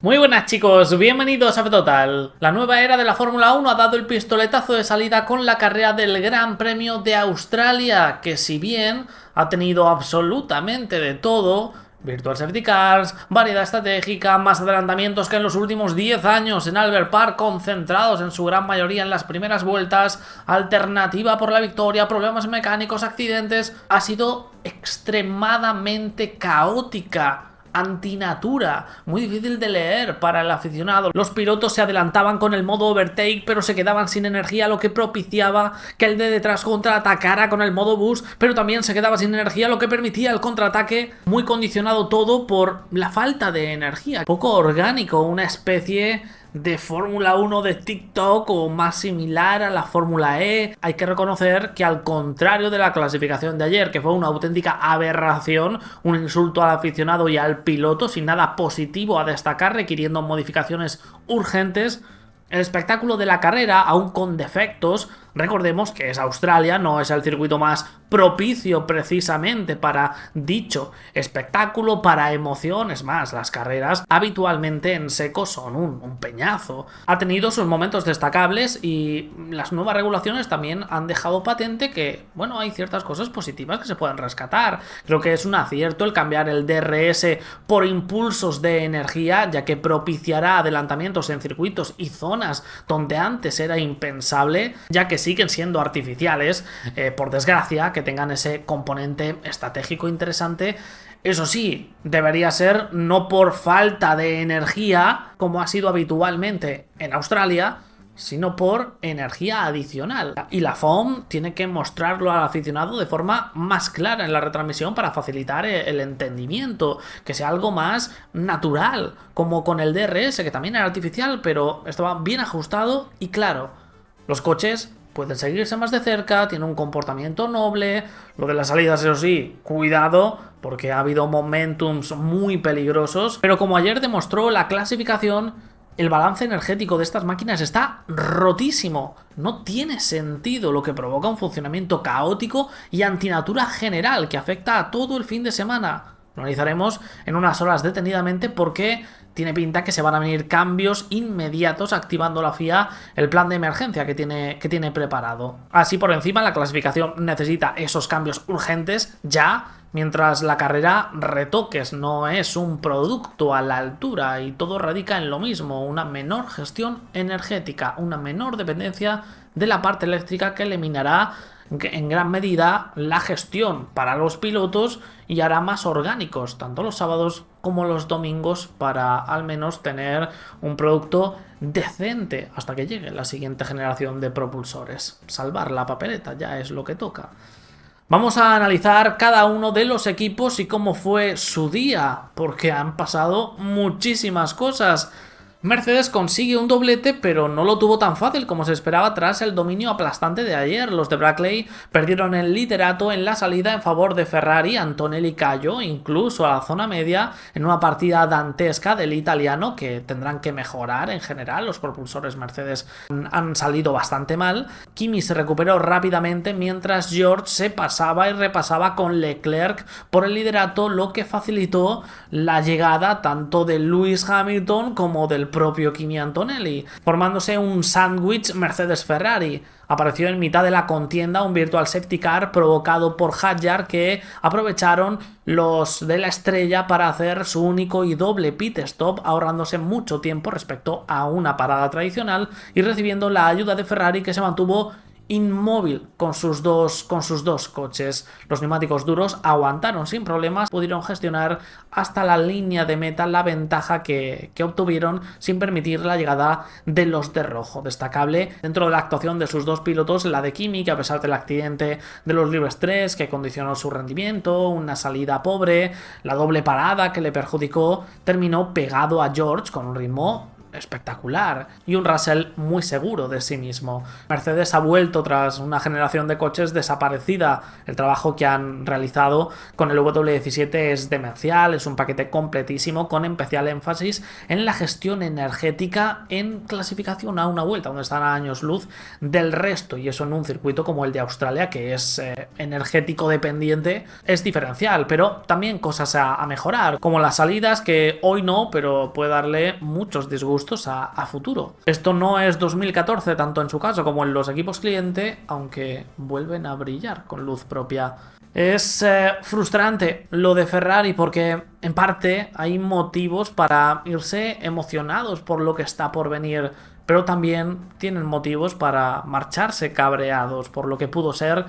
Muy buenas chicos, bienvenidos a F-Total. La nueva era de la Fórmula 1 ha dado el pistoletazo de salida con la carrera del Gran Premio de Australia, que si bien ha tenido absolutamente de todo, Virtual Safety Cars, variedad estratégica, más adelantamientos que en los últimos 10 años en Albert Park, concentrados en su gran mayoría en las primeras vueltas, alternativa por la victoria, problemas mecánicos, accidentes, ha sido extremadamente caótica, antinatura, muy difícil de leer para el aficionado. Los pilotos se adelantaban con el modo overtake, pero se quedaban sin energía, lo que propiciaba que el de detrás contraatacara con el modo boost, pero también se quedaba sin energía, lo que permitía el contraataque, muy condicionado todo por la falta de energía. Poco orgánico, una especie de Fórmula 1 de TikTok o más similar a la Fórmula E. Hay que reconocer que al contrario de la clasificación de ayer, que fue una auténtica aberración, un insulto al aficionado y al piloto sin nada positivo a destacar, requiriendo modificaciones urgentes, el espectáculo de la carrera, aún con defectos, recordemos que es Australia, no es el circuito más propicio precisamente para dicho espectáculo, para emociones más. Las carreras habitualmente en seco son un peñazo. Ha tenido sus momentos destacables y las nuevas regulaciones también han dejado patente que, bueno, hay ciertas cosas positivas que se pueden rescatar. Creo que es un acierto el cambiar el DRS por impulsos de energía, ya que propiciará adelantamientos en circuitos y zonas donde antes era impensable, ya que siguen siendo artificiales, por desgracia, que tengan ese componente estratégico interesante. Eso sí, debería ser no por falta de energía, como ha sido habitualmente en Australia, sino por energía adicional. Y la FOM tiene que mostrarlo al aficionado de forma más clara en la retransmisión para facilitar el entendimiento, que sea algo más natural, como con el DRS, que también era artificial, pero estaba bien ajustado y claro. Los coches pueden seguirse más de cerca, tienen un comportamiento noble. Lo de las salidas, eso sí, cuidado, porque ha habido momentums muy peligrosos. Pero como ayer demostró la clasificación, el balance energético de estas máquinas está rotísimo. No tiene sentido, lo que provoca un funcionamiento caótico y antinatura general que afecta a todo el fin de semana. Lo analizaremos en unas horas detenidamente porque tiene pinta que se van a venir cambios inmediatos activando la FIA el plan de emergencia que tiene preparado. Así por encima, la clasificación necesita esos cambios urgentes ya, mientras la carrera retoques, no es un producto a la altura y todo radica en lo mismo, una menor gestión energética, una menor dependencia de la parte eléctrica que eliminará en gran medida la gestión para los pilotos y hará más orgánicos tanto los sábados como los domingos para al menos tener un producto decente hasta que llegue la siguiente generación de propulsores. Salvar la papeleta ya es lo que toca. Vamos a analizar cada uno de los equipos y cómo fue su día, porque han pasado muchísimas cosas. Mercedes consigue un doblete, pero no lo tuvo tan fácil como se esperaba tras el dominio aplastante de ayer. Los de Brackley perdieron el liderato en la salida en favor de Ferrari. Antonelli cayó incluso a la zona media en una partida dantesca del italiano que tendrán que mejorar en general. Los propulsores Mercedes han salido bastante mal. Kimi se recuperó rápidamente mientras George se pasaba y repasaba con Leclerc por el liderato, lo que facilitó la llegada tanto de Lewis Hamilton como del propio Kimi Antonelli, formándose un sándwich Mercedes-Ferrari. Apareció en mitad de la contienda un Virtual Safety Car provocado por Hadjar, que aprovecharon los de la estrella para hacer su único y doble pit stop, ahorrándose mucho tiempo respecto a una parada tradicional y recibiendo la ayuda de Ferrari, que se mantuvo inmóvil con sus dos coches. Los neumáticos duros aguantaron sin problemas, pudieron gestionar hasta la línea de meta la ventaja que obtuvieron sin permitir la llegada de los de rojo. Destacable dentro de la actuación de sus dos pilotos la de Kimi, que a pesar del accidente de los libres 3 que condicionó su rendimiento, una salida pobre, la doble parada que le perjudicó, terminó pegado a George con un ritmo espectacular y un Russell muy seguro de sí mismo. Mercedes ha vuelto tras una generación de coches desaparecida. El trabajo que han realizado con el W17 es demencial, es un paquete completísimo con especial énfasis en la gestión energética en clasificación a una vuelta, donde están a años luz del resto, y eso en un circuito como el de Australia, que es energético dependiente, es diferencial, pero también cosas a mejorar, como las salidas, que hoy no, pero puede darle muchos disgustos a futuro. Esto no es 2014 tanto en su caso como en los equipos cliente, aunque vuelven a brillar con luz propia. Es frustrante lo de Ferrari porque en parte hay motivos para irse emocionados por lo que está por venir, pero también tienen motivos para marcharse cabreados por lo que pudo ser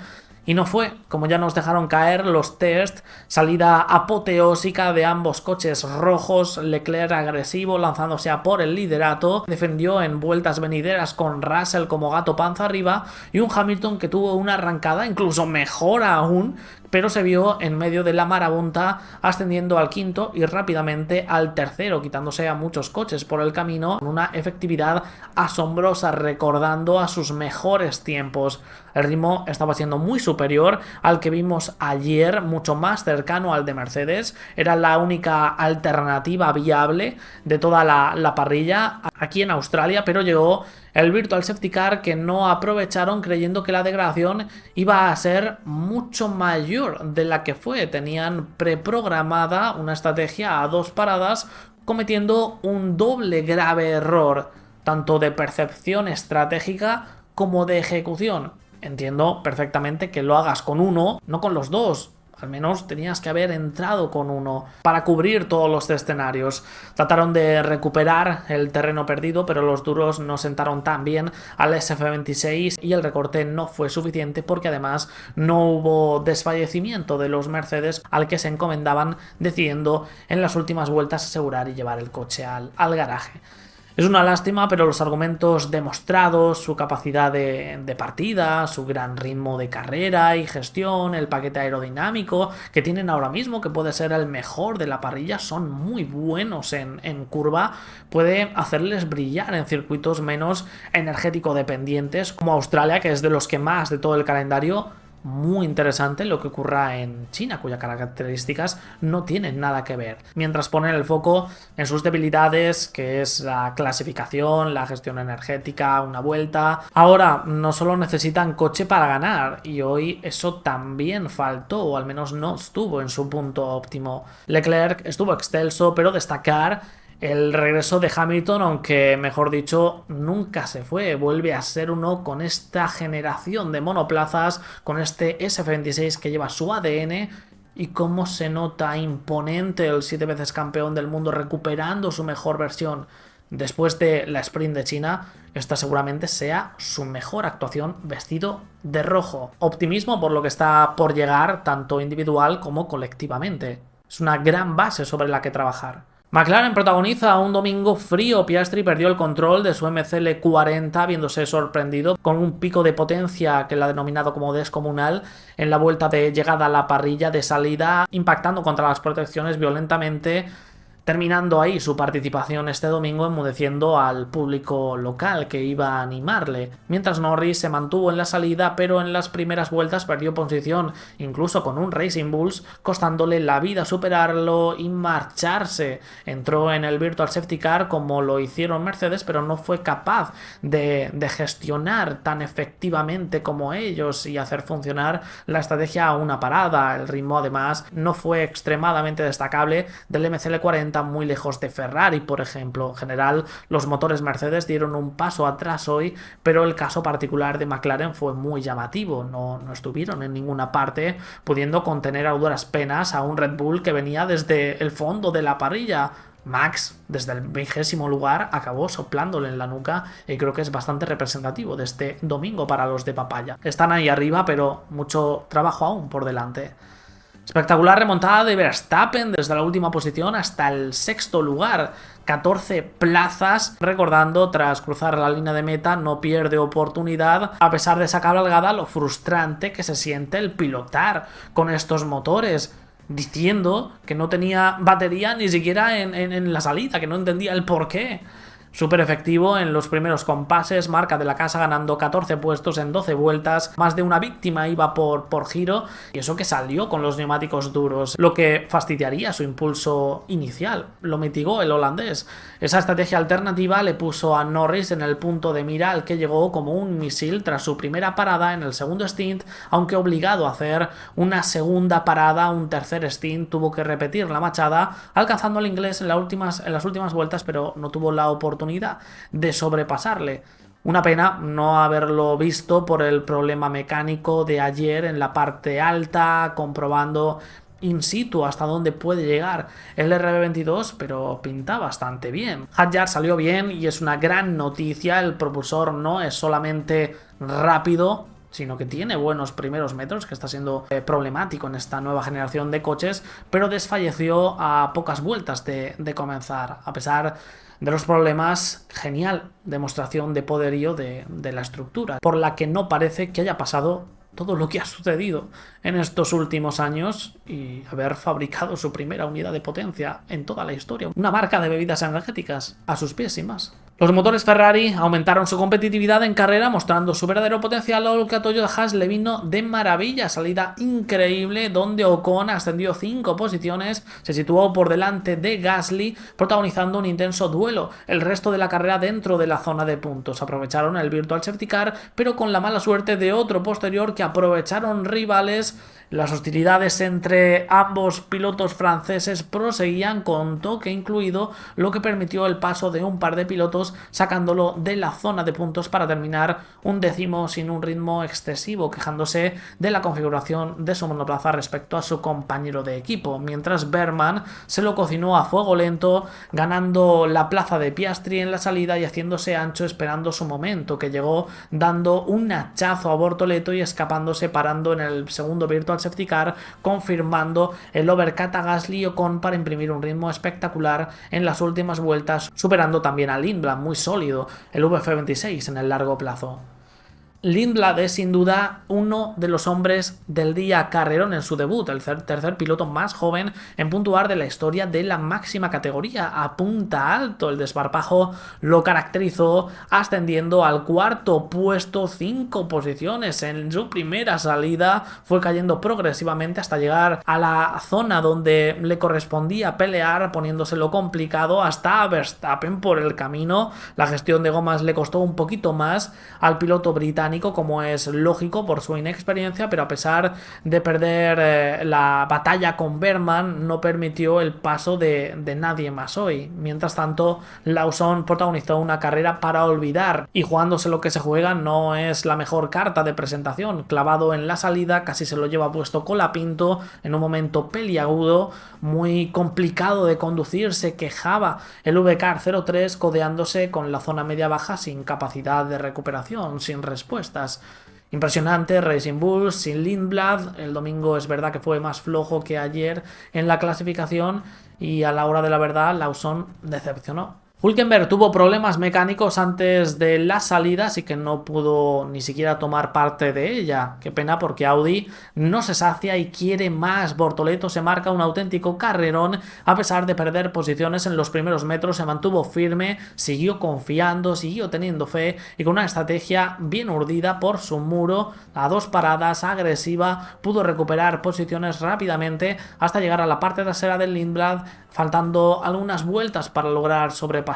y no fue, como ya nos dejaron caer los test. Salida apoteósica de ambos coches rojos, Leclerc agresivo lanzándose a por el liderato, defendió en vueltas venideras con Russell como gato panza arriba, y un Hamilton que tuvo una arrancada incluso mejor aún, pero se vio en medio de la marabunta, ascendiendo al quinto y rápidamente al tercero, quitándose a muchos coches por el camino con una efectividad asombrosa, recordando a sus mejores tiempos. El ritmo estaba siendo muy superior al que vimos ayer, mucho más cercano al de Mercedes. Era la única alternativa viable de toda la parrilla aquí en Australia, pero llegó el Virtual Safety Car que no aprovecharon, creyendo que la degradación iba a ser mucho mayor de la que fue. Tenían preprogramada una estrategia a 2 paradas, cometiendo un doble grave error, tanto de percepción estratégica como de ejecución. Entiendo perfectamente que lo hagas con uno, no con los dos. Al menos tenías que haber entrado con uno para cubrir todos los escenarios. Trataron de recuperar el terreno perdido, pero los duros no sentaron tan bien al SF26 y el recorte no fue suficiente, porque además no hubo desfallecimiento de los Mercedes al que se encomendaban, decidiendo en las últimas vueltas asegurar y llevar el coche al garaje. Es una lástima, pero los argumentos demostrados, su capacidad de partida, su gran ritmo de carrera y gestión, el paquete aerodinámico que tienen ahora mismo, que puede ser el mejor de la parrilla, son muy buenos en curva, puede hacerles brillar en circuitos menos energético dependientes, como Australia, que es de los que más de todo el calendario. Muy interesante lo que ocurra en China, cuyas características no tienen nada que ver, mientras ponen el foco en sus debilidades, que es la clasificación, la gestión energética, una vuelta. Ahora no solo necesitan coche para ganar, y hoy eso también faltó, o al menos no estuvo en su punto óptimo. Leclerc estuvo excelso, pero destacar el regreso de Hamilton, aunque mejor dicho nunca se fue, vuelve a ser uno con esta generación de monoplazas, con este SF26 que lleva su ADN, y cómo se nota imponente el 7 veces campeón del mundo recuperando su mejor versión. Después de la sprint de China, esta seguramente sea su mejor actuación vestido de rojo. Optimismo por lo que está por llegar, tanto individual como colectivamente. Es una gran base sobre la que trabajar. McLaren protagoniza un domingo frío. Piastri perdió el control de su MCL40, viéndose sorprendido con un pico de potencia que él ha denominado como descomunal en la vuelta de llegada a la parrilla de salida, impactando contra las protecciones violentamente, terminando ahí su participación este domingo, enmudeciendo al público local que iba a animarle, mientras Norris se mantuvo en la salida, pero en las primeras vueltas perdió posición, incluso con un Racing Bulls, costándole la vida superarlo y marcharse. Entró en el Virtual Safety Car como lo hicieron Mercedes, pero no fue capaz de gestionar tan efectivamente como ellos y hacer funcionar la estrategia a una parada. El ritmo además no fue extremadamente destacable del MCL40, muy lejos de Ferrari, por ejemplo. En general, los motores Mercedes dieron un paso atrás hoy, pero el caso particular de McLaren fue muy llamativo. No estuvieron en ninguna parte, pudiendo contener a duras penas a un Red Bull que venía desde el fondo de la parrilla. Max, desde el 20º lugar, acabó soplándole en la nuca, y creo que es bastante representativo de este domingo para los de papaya. Están ahí arriba, pero mucho trabajo aún por delante. Espectacular remontada de Verstappen desde la última posición hasta el 6º lugar, 14 plazas, recordando, tras cruzar la línea de meta no pierde oportunidad, a pesar de esa cabalgada, lo frustrante que se siente el pilotar con estos motores, diciendo que no tenía batería ni siquiera en la salida, que no entendía el porqué. súper efectivo en los primeros compases, marca de la casa ganando 14 puestos en 12 vueltas, más de una víctima iba por giro, y eso que salió con los neumáticos duros, lo que fastidiaría su impulso inicial. Lo mitigó el holandés. Esa estrategia alternativa le puso a Norris en el punto de mira al que llegó como un misil tras su primera parada en el segundo stint, aunque obligado a hacer una segunda parada, un tercer stint, tuvo que repetir la machada, alcanzando al inglés en las últimas vueltas, pero no tuvo la oportunidad de sobrepasarle. Una pena no haberlo visto por el problema mecánico de ayer en la parte alta, comprobando in situ hasta dónde puede llegar el RB22, pero pinta bastante bien. Hadjar salió bien y es una gran noticia. El propulsor no es solamente rápido, sino que tiene buenos primeros metros, que está siendo problemático en esta nueva generación de coches, pero desfalleció a pocas vueltas de comenzar. A pesar de los problemas, genial demostración de poderío de la estructura, por la que no parece que haya pasado todo lo que ha sucedido en estos últimos años y haber fabricado su primera unidad de potencia en toda la historia, una marca de bebidas energéticas a sus pies y más. Los motores Ferrari aumentaron su competitividad en carrera, mostrando su verdadero potencial, lo que a Toyota Haas le vino de maravilla. Salida increíble donde Ocon ascendió 5 posiciones, se situó por delante de Gasly, protagonizando un intenso duelo. El resto de la carrera dentro de la zona de puntos. Aprovecharon el Virtual Safety Car, pero con la mala suerte de otro posterior que aprovecharon rivales. Las hostilidades entre ambos pilotos franceses proseguían con toque incluido, lo que permitió el paso de un par de pilotos, sacándolo de la zona de puntos para terminar un décimo sin un ritmo excesivo, quejándose de la configuración de su monoplaza respecto a su compañero de equipo, mientras Berman se lo cocinó a fuego lento, ganando la plaza de Piastri en la salida y haciéndose ancho esperando su momento, que llegó dando un hachazo a Bortoleto y escapándose, parando en el segundo Virtual Safety Car, confirmando el overcut a Gasly y Ocon para imprimir un ritmo espectacular en las últimas vueltas, superando también a Lindblad, muy sólido, el VF26 en el largo plazo. Lindblad es sin duda uno de los hombres del día. Carrerón en su debut, el tercer piloto más joven en puntuar de la historia de la máxima categoría. Apunta alto, el desparpajo lo caracterizó ascendiendo al cuarto puesto, 5 posiciones en su primera salida. Fue cayendo progresivamente hasta llegar a la zona donde le correspondía pelear, poniéndoselo complicado hasta Verstappen por el camino. La gestión de gomas le costó un poquito más al piloto británico, como es lógico por su inexperiencia, pero a pesar de perder la batalla con Berman, no permitió el paso de nadie más hoy. Mientras tanto, Lawson protagonizó una carrera para olvidar, y jugándose lo que se juega no es la mejor carta de presentación. Clavado en la salida, casi se lo lleva puesto Colapinto en un momento peliagudo, muy complicado de conducir. Se quejaba el VCAR 03 codeándose con la zona media-baja sin capacidad de recuperación, sin respuesta. Impresionante Racing Bulls sin Lindblad. El domingo es verdad que fue más flojo que ayer en la clasificación y a la hora de la verdad Lawson decepcionó. Hülkenberg tuvo problemas mecánicos antes de la salida, así que no pudo ni siquiera tomar parte de ella. Qué pena, porque Audi no se sacia y quiere más. Bortoleto se marca un auténtico carrerón. A pesar de perder posiciones en los primeros metros, se mantuvo firme, siguió confiando, siguió teniendo fe y con una estrategia bien urdida por su muro, a 2 paradas, agresiva, pudo recuperar posiciones rápidamente hasta llegar a la parte trasera del Lindblad, faltando algunas vueltas para lograr sobrepasarlo.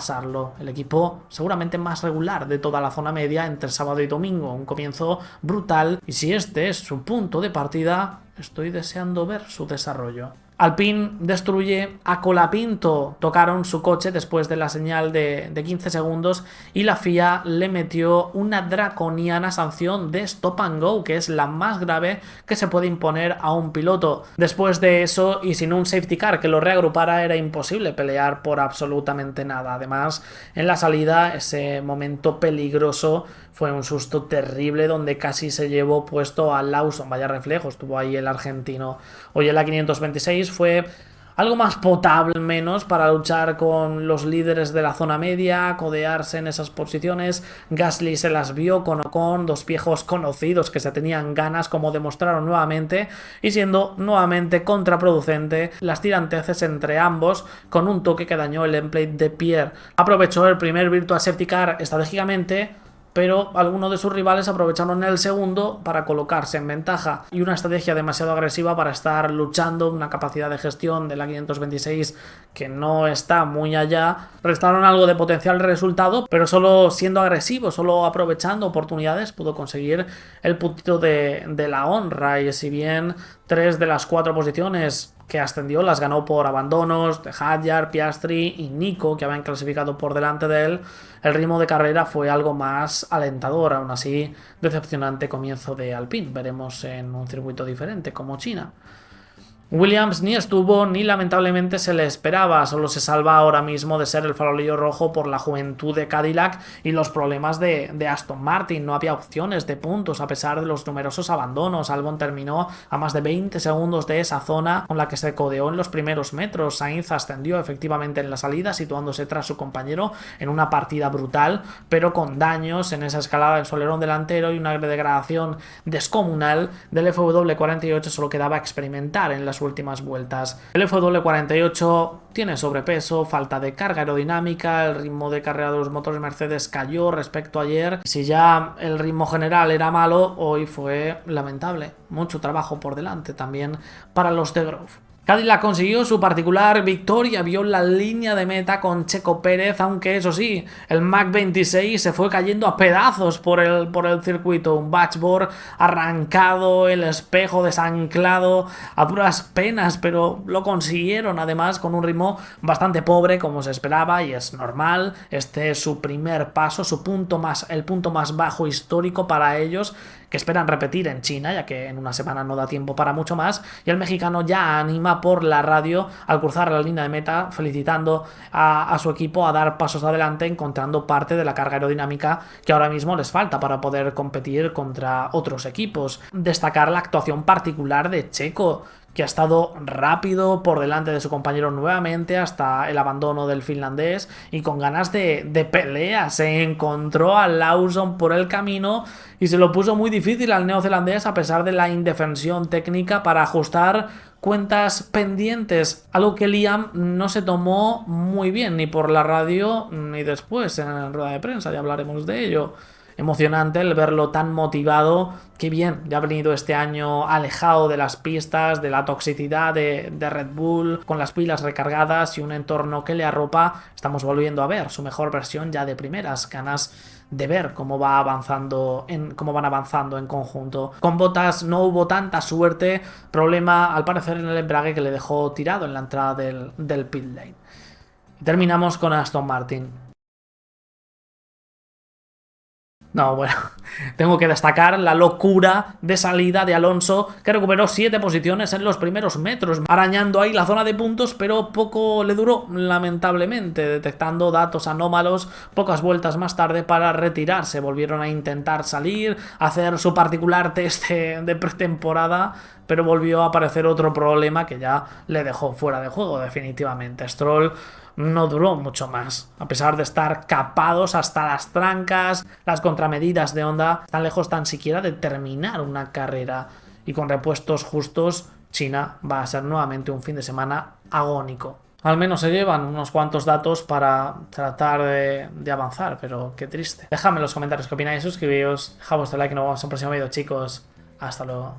El equipo seguramente más regular de toda la zona media entre sábado y domingo, un comienzo brutal, y si este es su punto de partida, estoy deseando ver su desarrollo. Alpine destruye a Colapinto. Tocaron su coche después de la señal de 15 segundos y la FIA le metió una draconiana sanción de stop and go, que es la más grave que se puede imponer a un piloto. Después de eso, y sin un safety car que lo reagrupara, era imposible pelear por absolutamente nada. Además, en la salida, ese momento peligroso fue un susto terrible donde casi se llevó puesto a Lawson. Vaya reflejos tuvo ahí el argentino. Hoy en la 526 fue algo más potable menos para luchar con los líderes de la zona media, codearse en esas posiciones. Gasly se las vio con Ocon, dos viejos conocidos que se tenían ganas, como demostraron nuevamente, y siendo nuevamente contraproducente las tiranteces entre ambos, con un toque que dañó el endplate de Pierre. Aprovechó el primer Virtual Safety Car estratégicamente, pero algunos de sus rivales aprovecharon el segundo para colocarse en ventaja, y una estrategia demasiado agresiva para estar luchando, una capacidad de gestión de la 526 que no está muy allá, restaron algo de potencial resultado, pero solo siendo agresivo, solo aprovechando oportunidades, pudo conseguir el puntito de la honra. Y si bien 3 de las 4 posiciones que ascendió las ganó por abandonos de Hadjar, Piastri y Nico, que habían clasificado por delante de él, el ritmo de carrera fue algo más alentador. Aún así, decepcionante comienzo de Alpine. Veremos en un circuito diferente como China. Williams ni estuvo ni lamentablemente se le esperaba, solo se salva ahora mismo de ser el farolillo rojo por la juventud de Cadillac y los problemas de Aston Martin. No había opciones de puntos a pesar de los numerosos abandonos. Albon terminó a más de 20 segundos de esa zona con la que se codeó en los primeros metros. Sainz ascendió efectivamente en la salida, situándose tras su compañero en una partida brutal, pero con daños en esa escalada del su alerón delantero y una degradación descomunal. Del FW48 solo quedaba experimentar en las últimas vueltas. El FW48 tiene sobrepeso, falta de carga aerodinámica, el ritmo de carrera de los motores Mercedes cayó respecto a ayer. Si ya el ritmo general era malo, hoy fue lamentable. Mucho trabajo por delante también para los de Grove. Cadillac consiguió su particular victoria, vio la línea de meta con Checo Pérez, aunque eso sí, el Mach 26 se fue cayendo a pedazos por el circuito. Un dashboard arrancado, el espejo desanclado a duras penas, pero lo consiguieron además con un ritmo bastante pobre como se esperaba, y es normal. Este es su primer paso, el punto más bajo histórico para ellos, que esperan repetir en China, ya que en una semana no da tiempo para mucho más. Y el mexicano ya anima por la radio al cruzar la línea de meta, felicitando a su equipo a dar pasos adelante, encontrando parte de la carga aerodinámica que ahora mismo les falta para poder competir contra otros equipos. Destacar la actuación particular de Checo, que ha estado rápido por delante de su compañero nuevamente hasta el abandono del finlandés y con ganas de pelea. Se encontró a Lawson por el camino y se lo puso muy difícil al neozelandés a pesar de la indefensión técnica para ajustar cuentas pendientes, algo que Liam no se tomó muy bien ni por la radio ni después en la rueda de prensa. Ya hablaremos de ello. Emocionante el verlo tan motivado. Qué bien, ya ha venido este año alejado de las pistas, de la toxicidad de Red Bull, con las pilas recargadas y un entorno que le arropa. Estamos volviendo a ver su mejor versión ya de primeras. Ganas de ver cómo van avanzando en conjunto. Con Bottas no hubo tanta suerte, problema al parecer en el embrague que le dejó tirado en la entrada del pit lane. Terminamos con Aston Martin. No, bueno, tengo que destacar la locura de salida de Alonso, que recuperó 7 posiciones en los primeros metros, arañando ahí la zona de puntos, pero poco le duró, lamentablemente, detectando datos anómalos pocas vueltas más tarde para retirarse. Volvieron a intentar salir, hacer su particular test de pretemporada, pero volvió a aparecer otro problema que ya le dejó fuera de juego definitivamente. Stroll no duró mucho más, a pesar de estar capados hasta las trancas. Las contramedidas de Honda están lejos tan siquiera de terminar una carrera, y con repuestos justos China va a ser nuevamente un fin de semana agónico. Al menos se llevan unos cuantos datos para tratar de avanzar, pero qué triste. Dejadme en los comentarios qué opináis, suscribíos, dejad vuestro like y nos vemos en el próximo vídeo, chicos. Hasta luego.